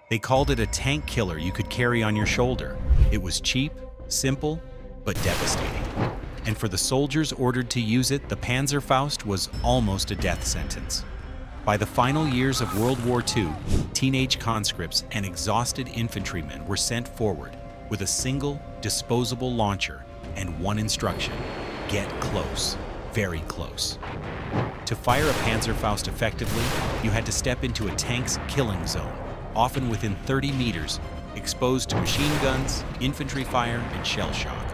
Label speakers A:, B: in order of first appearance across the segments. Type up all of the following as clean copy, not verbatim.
A: They called it a tank killer you could carry on your shoulder. It was cheap, simple, but devastating. And for the soldiers ordered to use it, the Panzerfaust was almost a death sentence. By the final years of World War II, teenage conscripts and exhausted infantrymen were sent forward with a single, disposable launcher and one instruction: get close, very close. To fire a Panzerfaust effectively, you had to step into a tank's killing zone, often within 30 meters, exposed to machine guns, infantry fire, and shell shock.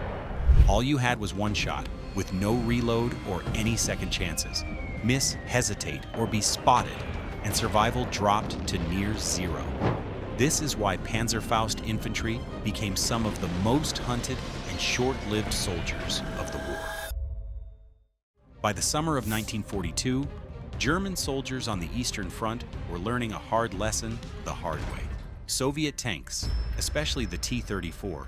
A: All you had was one shot, with no reload or any second chances. Miss, hesitate, or be spotted, and survival dropped to near zero. This is why Panzerfaust Infantry became some of the most hunted and short-lived soldiers of the war. By the summer of 1942, German soldiers on the Eastern Front were learning a hard lesson the hard way. Soviet tanks, especially the T-34,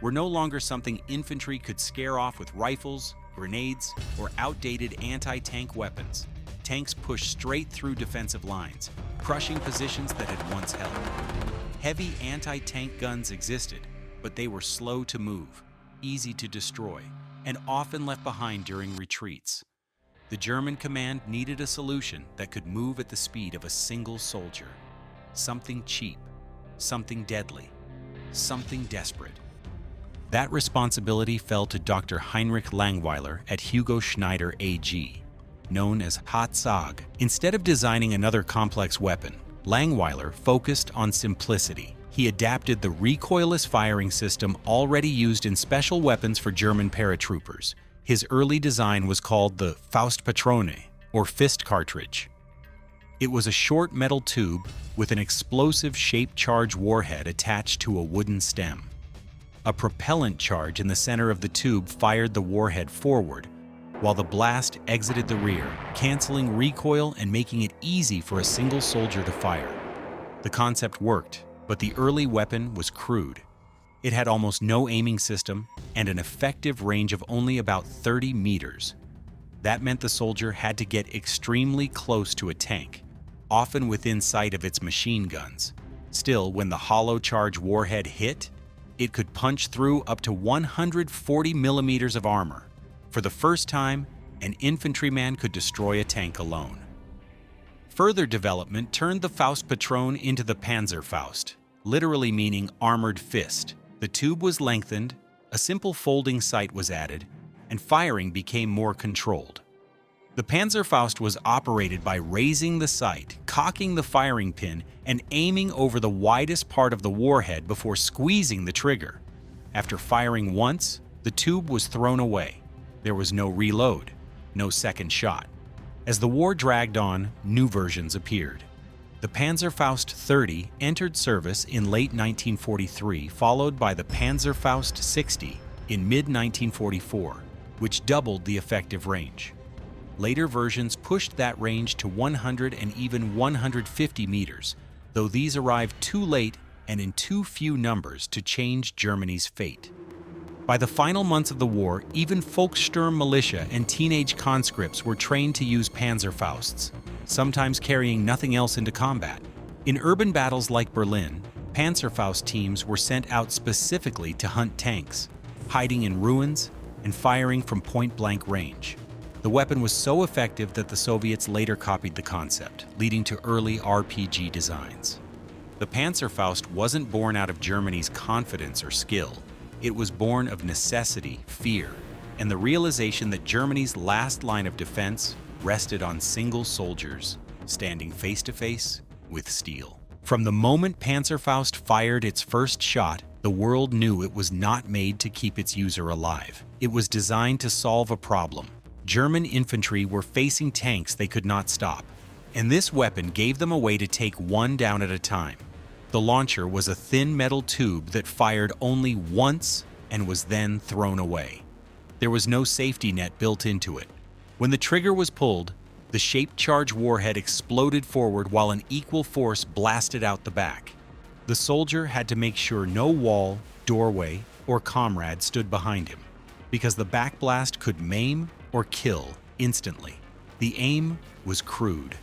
A: were no longer something infantry could scare off with rifles, grenades, or outdated anti-tank weapons. Tanks pushed straight through defensive lines, crushing positions that had once held. Heavy anti-tank guns existed, but they were slow to move, easy to destroy, and often left behind during retreats. The German command needed a solution that could move at the speed of a single soldier. Something cheap, something deadly, something desperate. That responsibility fell to Dr. Heinrich Langweiler at Hugo Schneider AG, known as HOT-SAG. Instead of designing another complex weapon, Langweiler focused on simplicity. He adapted the recoilless firing system already used in special weapons for German paratroopers. His early design was called the Faustpatrone, or fist cartridge. It was a short metal tube with an explosive shaped charge warhead attached to a wooden stem. A propellant charge in the center of the tube fired the warhead forward, while the blast exited the rear, canceling recoil and making it easy for a single soldier to fire. The concept worked, but the early weapon was crude. It had almost no aiming system and an effective range of only about 30 meters. That meant the soldier had to get extremely close to a tank, often within sight of its machine guns. Still, when the hollow charge warhead hit, it could punch through up to 140 millimeters of armor. For the first time, an infantryman could destroy a tank alone. Further development turned the Faustpatrone into the Panzerfaust, literally meaning armored fist. The tube was lengthened, a simple folding sight was added, and firing became more controlled. The Panzerfaust was operated by raising the sight, cocking the firing pin, and aiming over the widest part of the warhead before squeezing the trigger. After firing once, the tube was thrown away. There was no reload, no second shot. As the war dragged on, new versions appeared. The Panzerfaust 30 entered service in late 1943, followed by the Panzerfaust 60 in mid-1944, which doubled the effective range. Later versions pushed that range to 100 and even 150 meters, though these arrived too late and in too few numbers to change Germany's fate. By the final months of the war, even Volkssturm militia and teenage conscripts were trained to use Panzerfausts, sometimes carrying nothing else into combat. In urban battles like Berlin, Panzerfaust teams were sent out specifically to hunt tanks, hiding in ruins and firing from point-blank range. The weapon was so effective that the Soviets later copied the concept, leading to early RPG designs. The Panzerfaust wasn't born out of Germany's confidence or skill. It was born of necessity, fear, and the realization that Germany's last line of defense rested on single soldiers, standing face-to-face with steel. From the moment Panzerfaust fired its first shot, the world knew it was not made to keep its user alive. It was designed to solve a problem. German infantry were facing tanks they could not stop, and this weapon gave them a way to take one down at a time. The launcher was a thin metal tube that fired only once and was then thrown away. There was no safety net built into it. When the trigger was pulled, the shaped charge warhead exploded forward while an equal force blasted out the back. The soldier had to make sure no wall, doorway, or comrade stood behind him, because the backblast could maim or kill instantly. The aim was crude.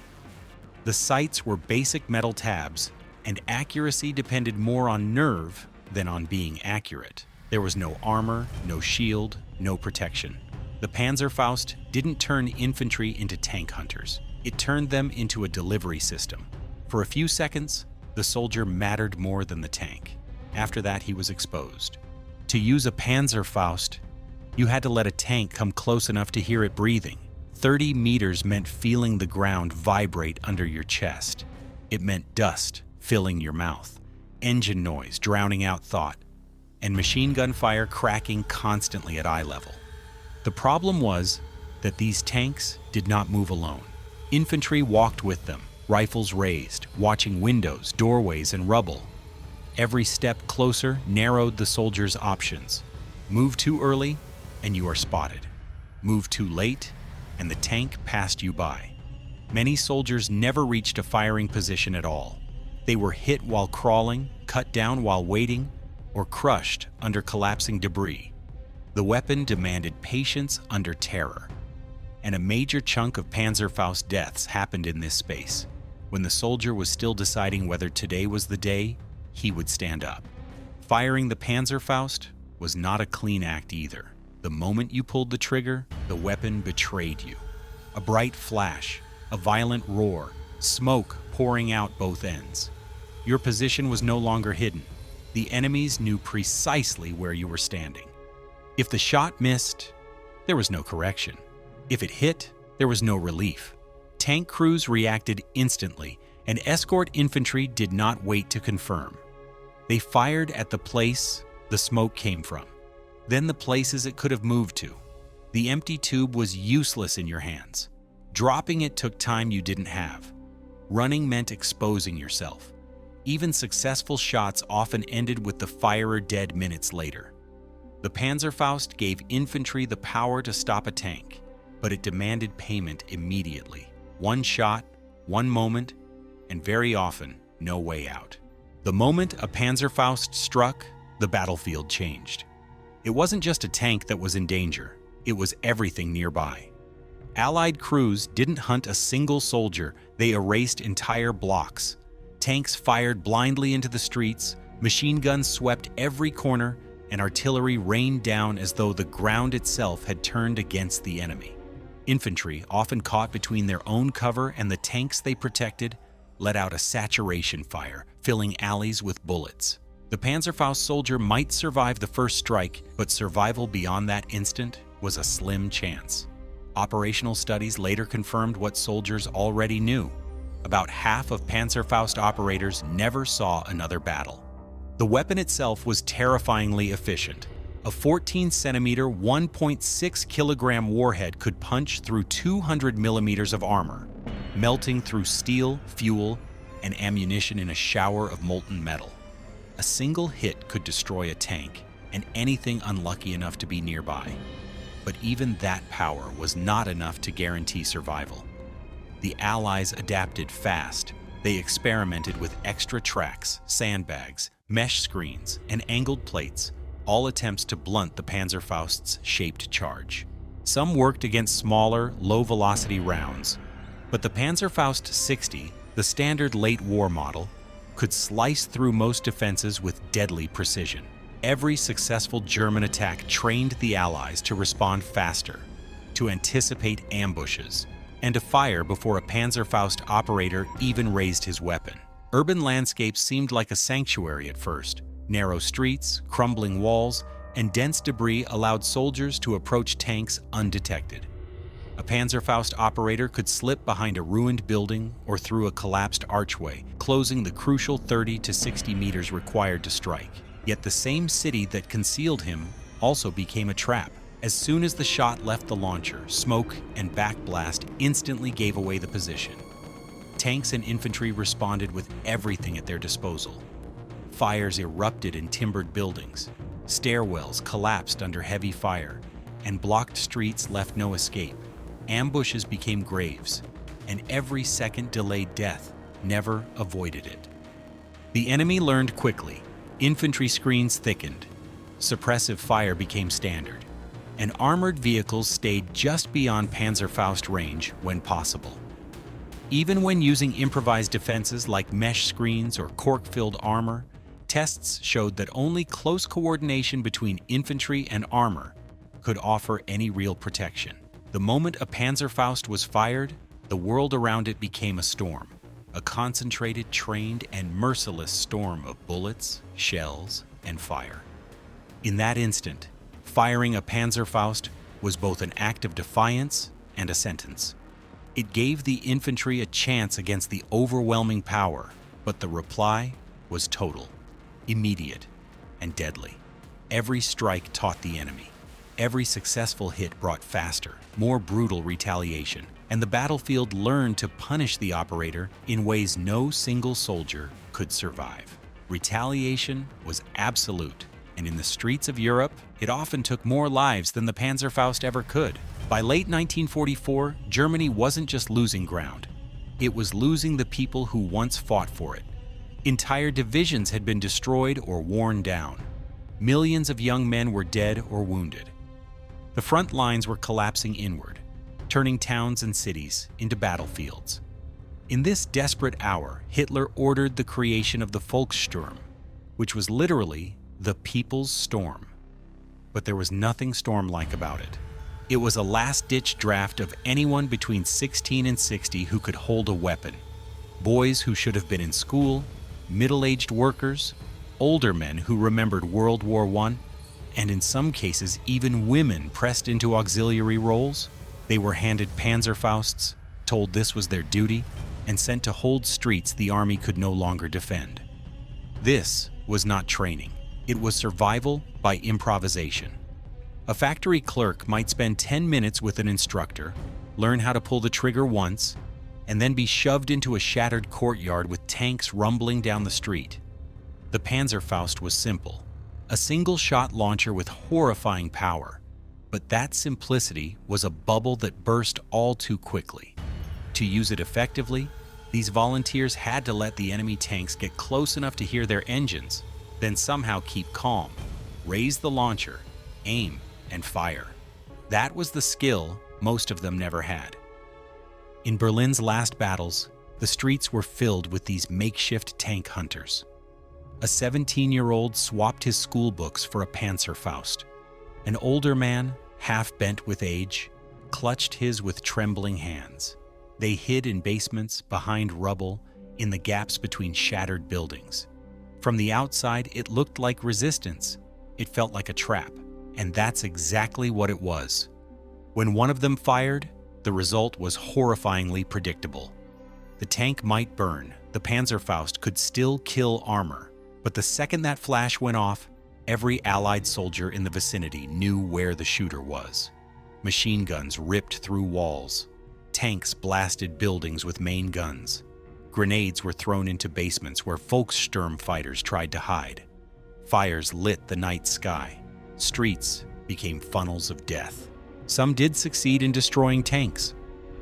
A: The sights were basic metal tabs, and accuracy depended more on nerve than on being accurate. There was no armor, no shield, no protection. The Panzerfaust didn't turn infantry into tank hunters. It turned them into a delivery system. For a few seconds, the soldier mattered more than the tank. After that, he was exposed. To use a Panzerfaust, you had to let a tank come close enough to hear it breathing. 30 meters meant feeling the ground vibrate under your chest. It meant dust filling your mouth, engine noise drowning out thought, and machine gun fire cracking constantly at eye level. The problem was that these tanks did not move alone. Infantry walked with them, rifles raised, watching windows, doorways, and rubble. Every step closer narrowed the soldier's options. Move too early, and you are spotted. Move too late, and the tank passed you by. Many soldiers never reached a firing position at all. They were hit while crawling, cut down while waiting, or crushed under collapsing debris. The weapon demanded patience under terror. And a major chunk of Panzerfaust deaths happened in this space. When the soldier was still deciding whether today was the day, he would stand up. Firing the Panzerfaust was not a clean act either. The moment you pulled the trigger, the weapon betrayed you. A bright flash, a violent roar, smoke pouring out both ends. Your position was no longer hidden. The enemies knew precisely where you were standing. If the shot missed, there was no correction. If it hit, there was no relief. Tank crews reacted instantly, and escort infantry did not wait to confirm. They fired at the place the smoke came from, then the places it could have moved to. The empty tube was useless in your hands. Dropping it took time you didn't have. Running meant exposing yourself. Even successful shots often ended with the firer dead minutes later. The Panzerfaust gave infantry the power to stop a tank, but it demanded payment immediately. One shot, one moment, and very often, no way out. The moment a Panzerfaust struck, the battlefield changed. It wasn't just a tank that was in danger, it was everything nearby. Allied crews didn't hunt a single soldier, they erased entire blocks. Tanks fired blindly into the streets, machine guns swept every corner, and artillery rained down as though the ground itself had turned against the enemy. Infantry, often caught between their own cover and the tanks they protected, let out a saturation fire, filling alleys with bullets. The Panzerfaust soldier might survive the first strike, but survival beyond that instant was a slim chance. Operational studies later confirmed what soldiers already knew. About half of Panzerfaust operators never saw another battle. The weapon itself was terrifyingly efficient. A 14-centimeter, 1.6-kilogram warhead could punch through 200 millimeters of armor, melting through steel, fuel, and ammunition in a shower of molten metal. A single hit could destroy a tank and anything unlucky enough to be nearby. But even that power was not enough to guarantee survival. The Allies adapted fast. They experimented with extra tracks, sandbags, mesh screens, and angled plates, all attempts to blunt the Panzerfaust's shaped charge. Some worked against smaller, low-velocity rounds, but the Panzerfaust 60, the standard late war model, could slice through most defenses with deadly precision. Every successful German attack trained the Allies to respond faster, to anticipate ambushes, and to fire before a Panzerfaust operator even raised his weapon. Urban landscapes seemed like a sanctuary at first. Narrow streets, crumbling walls, and dense debris allowed soldiers to approach tanks undetected. A Panzerfaust operator could slip behind a ruined building or through a collapsed archway, closing the crucial 30 to 60 meters required to strike. Yet the same city that concealed him also became a trap. As soon as the shot left the launcher, smoke and backblast instantly gave away the position. Tanks and infantry responded with everything at their disposal. Fires erupted in timbered buildings. Stairwells collapsed under heavy fire, and blocked streets left no escape. Ambushes became graves, and every second delayed death never avoided it. The enemy learned quickly. Infantry screens thickened. Suppressive fire became standard, and armored vehicles stayed just beyond Panzerfaust range when possible. Even when using improvised defenses like mesh screens or cork-filled armor, tests showed that only close coordination between infantry and armor could offer any real protection. The moment a Panzerfaust was fired, the world around it became a storm, a concentrated, trained, and merciless storm of bullets, shells, and fire. In that instant, firing a Panzerfaust was both an act of defiance and a sentence. It gave the infantry a chance against the overwhelming power, but the reply was total, immediate, and deadly. Every strike taught the enemy. Every successful hit brought faster, more brutal retaliation, and the battlefield learned to punish the operator in ways no single soldier could survive. Retaliation was absolute, and in the streets of Europe, it often took more lives than the Panzerfaust ever could. By late 1944, Germany wasn't just losing ground. It was losing the people who once fought for it. Entire divisions had been destroyed or worn down. Millions of young men were dead or wounded. The front lines were collapsing inward, turning towns and cities into battlefields. In this desperate hour, Hitler ordered the creation of the Volkssturm, which was literally the People's Storm. But there was nothing storm-like about it. It was a last-ditch draft of anyone between 16 and 60 who could hold a weapon. Boys who should have been in school, middle-aged workers, older men who remembered World War I, and in some cases even women pressed into auxiliary roles. They were handed Panzerfausts, told this was their duty, and sent to hold streets the army could no longer defend. This was not training. It was survival by improvisation. A factory clerk might spend 10 minutes with an instructor, learn how to pull the trigger once, and then be shoved into a shattered courtyard with tanks rumbling down the street. The Panzerfaust was simple, a single-shot launcher with horrifying power. But that simplicity was a bubble that burst all too quickly. To use it effectively, these volunteers had to let the enemy tanks get close enough to hear their engines, then somehow keep calm, raise the launcher, aim, and fire. That was the skill most of them never had. In Berlin's last battles, the streets were filled with these makeshift tank hunters. A 17-year-old swapped his school books for a Panzerfaust. An older man, half bent with age, clutched his with trembling hands. They hid in basements, behind rubble, in the gaps between shattered buildings. From the outside, it looked like resistance. It felt like a trap, and that's exactly what it was. When one of them fired, the result was horrifyingly predictable. The tank might burn, the Panzerfaust could still kill armor, but the second that flash went off, every Allied soldier in the vicinity knew where the shooter was. Machine guns ripped through walls. Tanks blasted buildings with main guns. Grenades were thrown into basements where Volkssturm fighters tried to hide. Fires lit the night sky. Streets became funnels of death. Some did succeed in destroying tanks.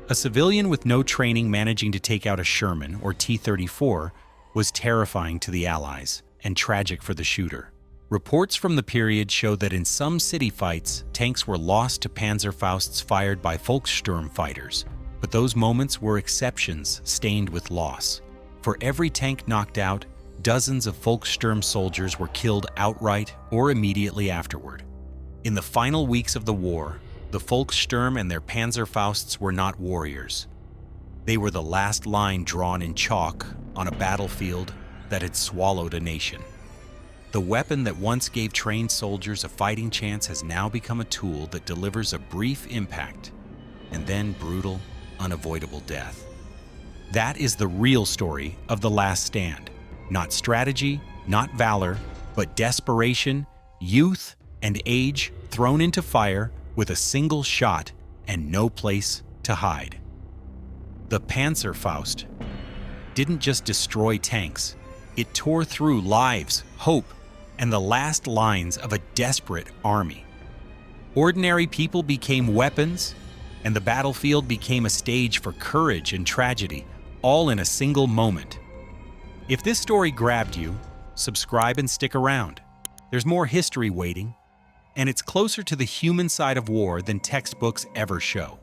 A: A civilian with no training managing to take out a Sherman or T-34 was terrifying to the Allies and tragic for the shooter. Reports from the period show that in some city fights, tanks were lost to Panzerfausts fired by Volkssturm fighters, but those moments were exceptions stained with loss. For every tank knocked out, dozens of Volkssturm soldiers were killed outright or immediately afterward. In the final weeks of the war, the Volkssturm and their Panzerfausts were not warriors. They were the last line drawn in chalk on a battlefield that had swallowed a nation. The weapon that once gave trained soldiers a fighting chance has now become a tool that delivers a brief impact and then brutal, unavoidable death. That is the real story of The Last Stand. Not strategy, not valor, but desperation, youth, and age thrown into fire with a single shot and no place to hide. The Panzerfaust didn't just destroy tanks, it tore through lives, hope, and the last lines of a desperate army. Ordinary people became weapons, and the battlefield became a stage for courage and tragedy, all in a single moment. If this story grabbed you, subscribe and stick around. There's more history waiting, and it's closer to the human side of war than textbooks ever show.